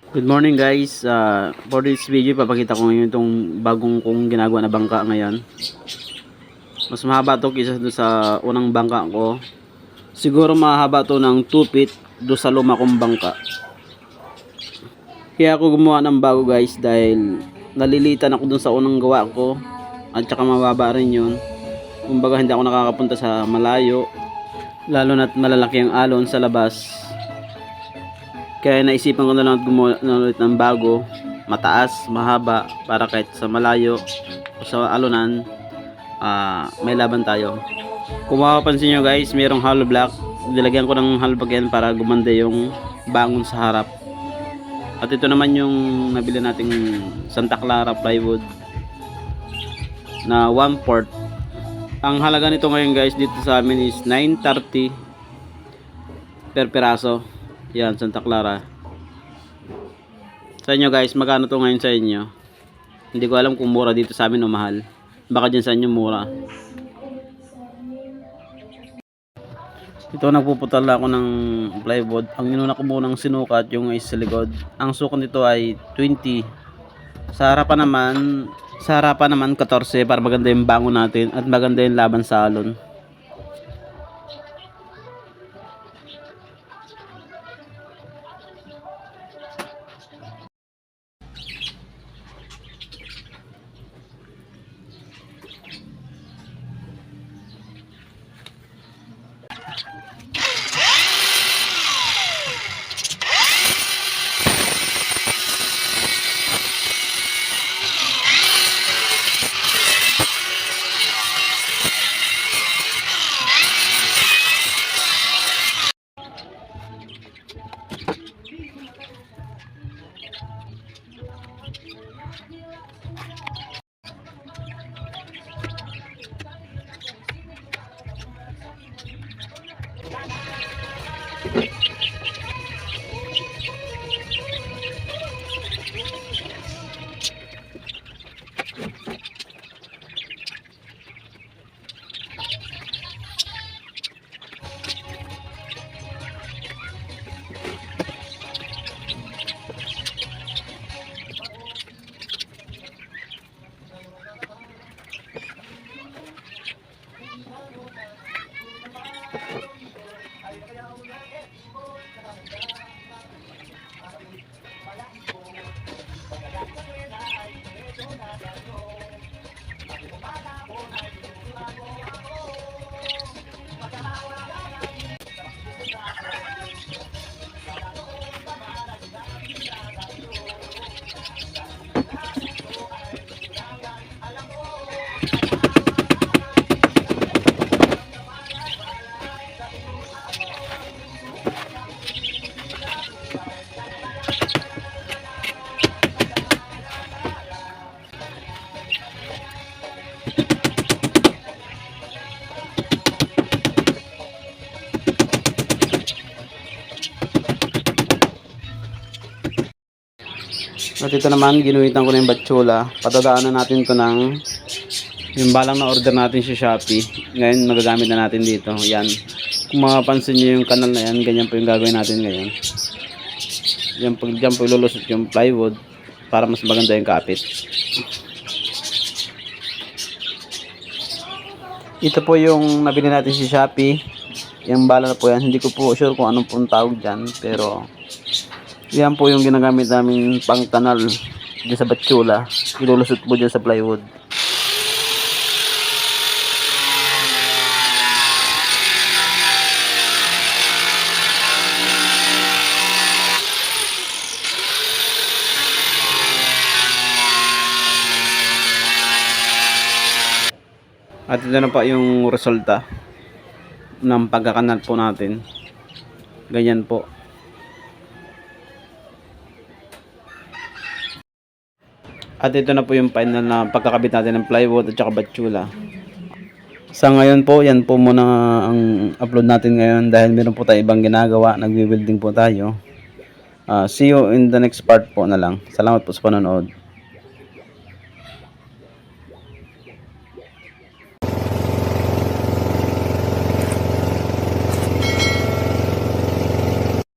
Good morning guys. For this video, papakita ko ngayon itong bagong kong ginagawa na bangka ngayon. Mas mahaba to kaysa doon sa unang bangka ko. Siguro mahaba to ng 2 feet doon sa luma kong bangka. Kaya ako gumawa ng bago guys dahil nalilitan ako doon sa unang gawa ko. At saka mababa rin yun. Kumbaga hindi ako nakakapunta sa malayo. Lalo na't malalaki ang alon sa labas. Kaya naisipan ko na lang gumawa na ulit ng bago, mataas, mahaba, para kahit sa malayo o sa alunan, may laban tayo. Kung makapansin nyo guys, mayroong hollow block. Nilagyan ko ng hollow block yan para gumanda yung bangon sa harap. At ito naman yung nabili nating Santa Clara plywood na 1/4. Ang halaga nito ngayon guys dito sa amin is 930 per piraso. Yan, Santa Clara. Sa inyo guys, magkano to ngayon sa inyo? Hindi ko alam kung mura dito sa amin o mahal. Baka dyan sa inyo mura. Ito, nagpuputal ako ng plywood. Ang inuna ko munang sinukat yung is sa likod. Ang sukat nito ay 20. Sa harapan naman 14 para maganda yung bango natin at maganda yung laban sa alon. At ito naman, ginuhitan ko na yung batsula. Patadaanan natin to ng yung balang na order natin sa Shopee. Ngayon magagamit na natin dito. Yan. Kung makapansin nyo yung kanal na yan, ganyan po yung gagawin natin ngayon. Diyan po ilulusot yung plywood para mas maganda yung kapit. Ito po yung nabili natin sa Shopee. Yung bala na po yan. Hindi ko po sure kung anong pong tawag dyan. Pero yan po yung ginagamit namin pang kanal dyan sa batsula. Ilulusot po dyan sa plywood. At ito na pa yung resulta ng pagkakanal po natin. Ganyan po. At ito na po yung final na pagkakabit natin ng plywood at saka batsula. Sa ngayon po, yan po muna ang upload natin ngayon dahil meron po tayo ibang ginagawa. Nagwi-welding po tayo. See you in the next part po na lang. Salamat po sa panonood.